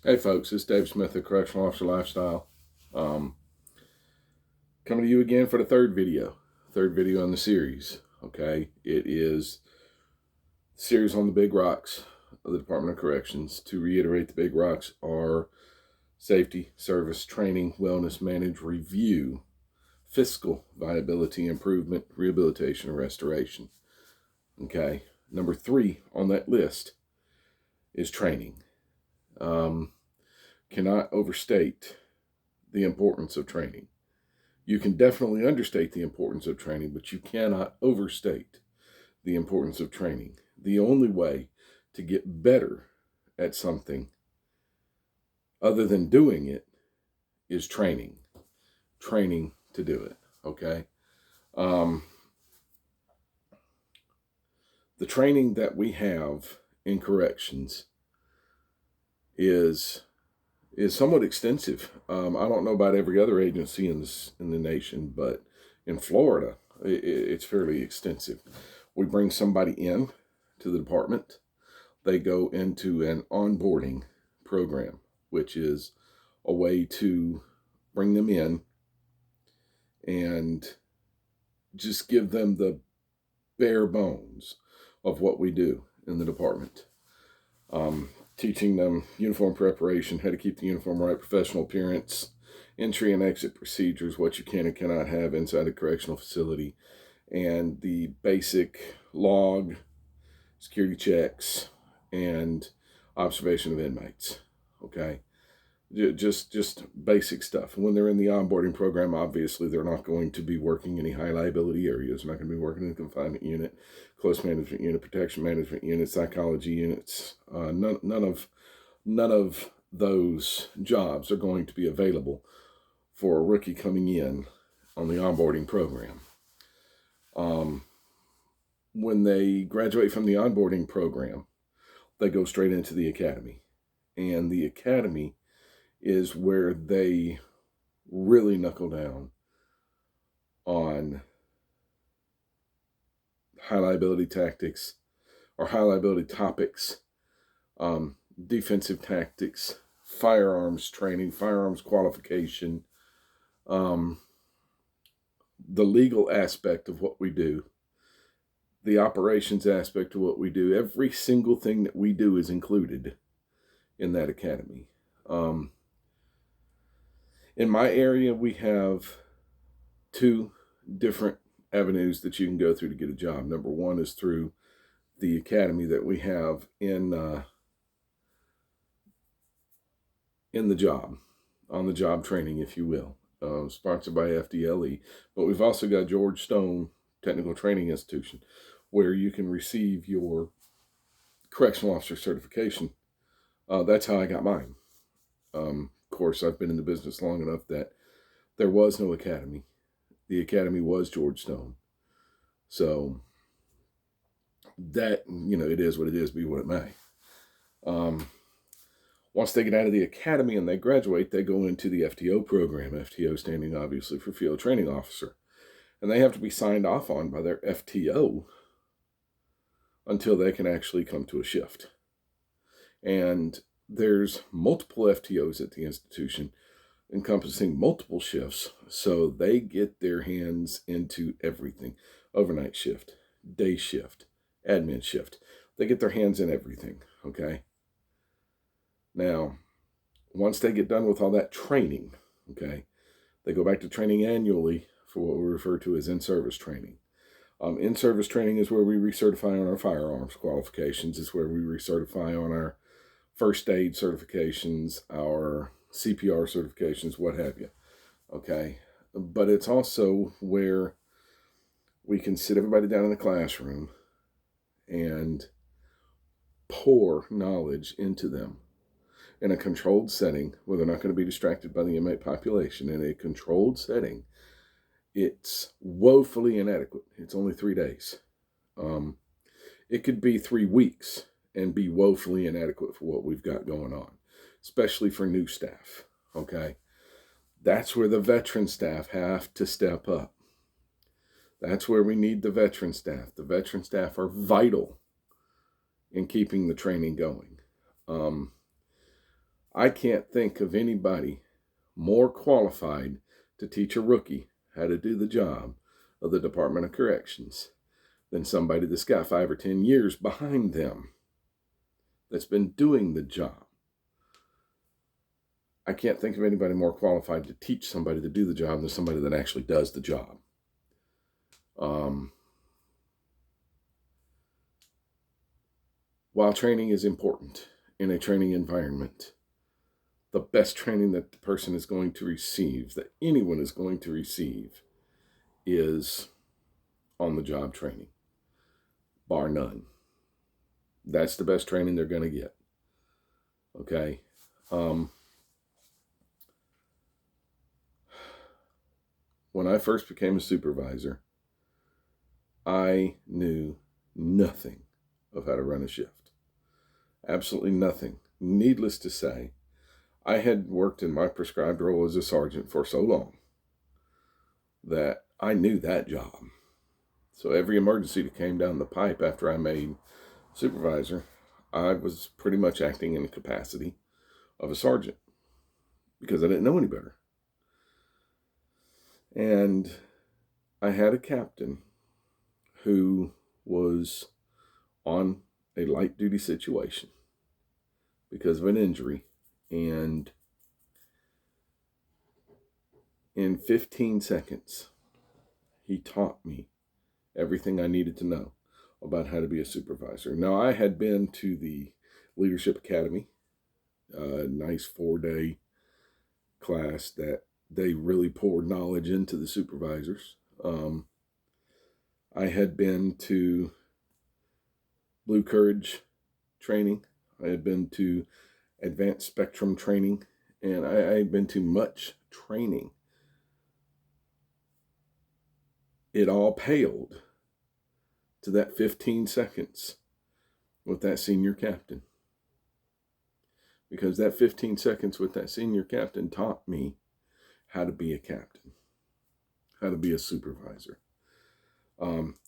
Hey folks, it's Dave Smith of Correctional Officer Lifestyle. Um, Coming to you again for the third video in the series. Okay, it is the series on the big rocks of the Department of Corrections. To reiterate, the big rocks are safety, service, training, wellness, manage, review, fiscal viability improvement, rehabilitation, and restoration. Okay, number 3 on that list is training. Cannot overstate the importance of training. You can definitely understate the importance of training, but you cannot overstate the importance of training. The only way to get better at something other than doing it is training. Training to do it, okay? Um, the training that we have in corrections is somewhat extensive. I don't know about every other agency in the nation, but in Florida, it's fairly extensive. We bring somebody in to the department. They go into an onboarding program, which is a way to bring them in and just give them the bare bones of what we do in the department. Teaching them uniform preparation, how to keep the uniform right, professional appearance, entry and exit procedures, what you can and cannot have inside a correctional facility, and the basic log, security checks, and observation of inmates. Okay, just basic stuff. When they're in the onboarding program, obviously they're not going to be working any high liability areas. They're not going to be working in the confinement unit, close management unit, protection management unit, psychology units. None of those jobs are going to be available for a rookie coming in on the onboarding program. When they graduate from the onboarding program, they go straight into the academy. And the academy is where they really knuckle down on high liability tactics or high liability topics, defensive tactics, firearms training, firearms qualification, the legal aspect of what we do, the operations aspect of what we do. Every single thing that we do is included in that academy. In my area, we have 2 different avenues that you can go through to get a job. Number 1 is through the academy that we have in the job, on the job training, if you will, sponsored by FDLE. But we've also got George Stone Technical Training Institution, where you can receive your correctional officer certification. That's how I got mine. Of course, I've been in the business long enough that there was no academy. The academy was George Stone. So that, it is what it is, be what it may. Once they get out of the academy and they graduate, they go into the FTO program, FTO standing obviously for Field Training Officer. And they have to be signed off on by their FTO until they can actually come to a shift. And there's multiple FTOs at the institution encompassing multiple shifts, so they get their hands into everything. Overnight shift, day shift, admin shift. They get their hands in everything, okay? Now, once they get done with all that training, okay, they go back to training annually for what we refer to as in-service training. In-service training is where we recertify on our firearms qualifications. It's where we recertify on our first aid certifications, our CPR certifications, what have you. Okay, but it's also where we can sit everybody down in the classroom and pour knowledge into them in a controlled setting where they're not going to be distracted by the inmate population. In a controlled setting, it's woefully inadequate. It's only 3 days. It could be 3 weeks and be woefully inadequate for what we've got going on, especially for new staff. Okay, that's where the veteran staff have to step up. That's where we need the veteran staff. The veteran staff are vital in keeping the training going. I can't think of anybody more qualified to teach a rookie how to do the job of the Department of Corrections than somebody that's got 5 or 10 years behind them that's been doing the job. I can't think of anybody more qualified to teach somebody to do the job than somebody that actually does the job. While training is important in a training environment, the best training that the person is going to receive, that anyone is going to receive, is on-the-job training, bar none. That's the best training they're going to get. Okay? When I first became a supervisor, I knew nothing of how to run a shift. Absolutely nothing. Needless to say, I had worked in my prescribed role as a sergeant for so long that I knew that job. So every emergency that came down the pipe after I made supervisor, I was pretty much acting in the capacity of a sergeant because I didn't know any better. And I had a captain who was on a light duty situation because of an injury, and in 15 seconds he taught me everything I needed to know about how to be a supervisor. Now, I had been to the Leadership Academy, a nice 4-day class that they really poured knowledge into the supervisors. I had been to Blue Courage training. I had been to Advanced Spectrum training, and I had been to much training. It all paled to that 15 seconds with that senior captain. Because that 15 seconds with that senior captain taught me how to be a captain, how to be a supervisor.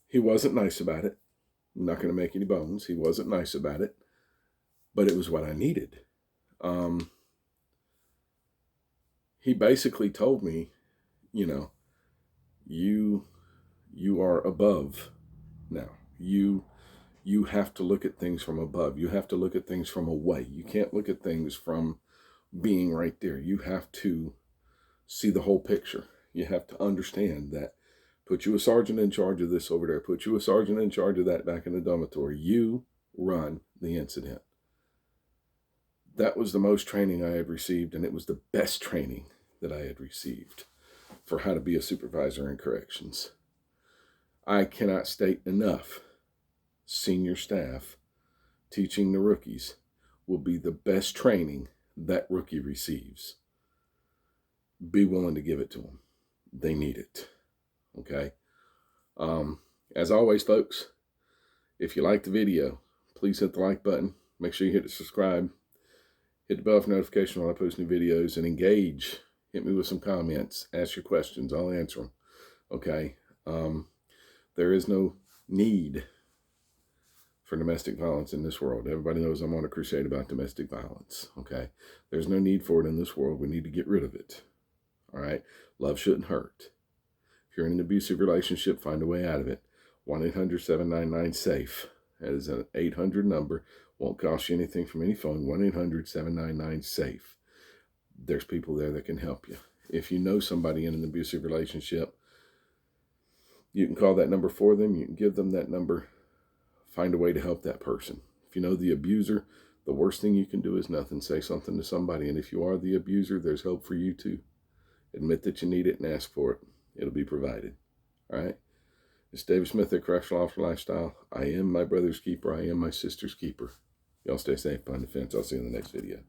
He wasn't nice about it. I'm not going to make any bones. He wasn't nice about it, but it was what I needed. He basically told me, you are above now. You have to look at things from above. You have to look at things from away. You can't look at things from being right there. You have to see the whole picture. You have to understand that. Put you a sergeant in charge of this over there. Put you a sergeant in charge of that back in the dormitory. You run the incident. That was the most training I had received, and it was the best training that I had received for how to be a supervisor in corrections. I cannot state enough. Senior staff teaching the rookies will be the best training that rookie receives. Be willing to give it to them. They need it. Okay. As always, folks, if you like the video, please hit the like button. Make sure you hit the subscribe. Hit the bell for notification when I post new videos, and engage. Hit me with some comments. Ask your questions. I'll answer them. Okay. There is no need for domestic violence in this world. Everybody knows I'm on a crusade about domestic violence. Okay. There's no need for it in this world. We need to get rid of it. All right. Love shouldn't hurt. If you're in an abusive relationship, find a way out of it. 1-800-799-SAFE. That is an 800 number. Won't cost you anything from any phone. 1-800-799-SAFE. There's people there that can help you. If you know somebody in an abusive relationship, you can call that number for them. You can give them that number. Find a way to help that person. If you know the abuser, the worst thing you can do is nothing. Say something to somebody. And if you are the abuser, there's help for you too. Admit that you need it and ask for it. It'll be provided. All right? It's David Smith at Correctional Officer Lifestyle. I am my brother's keeper. I am my sister's keeper. Y'all stay safe behind the fence. I'll see you in the next video.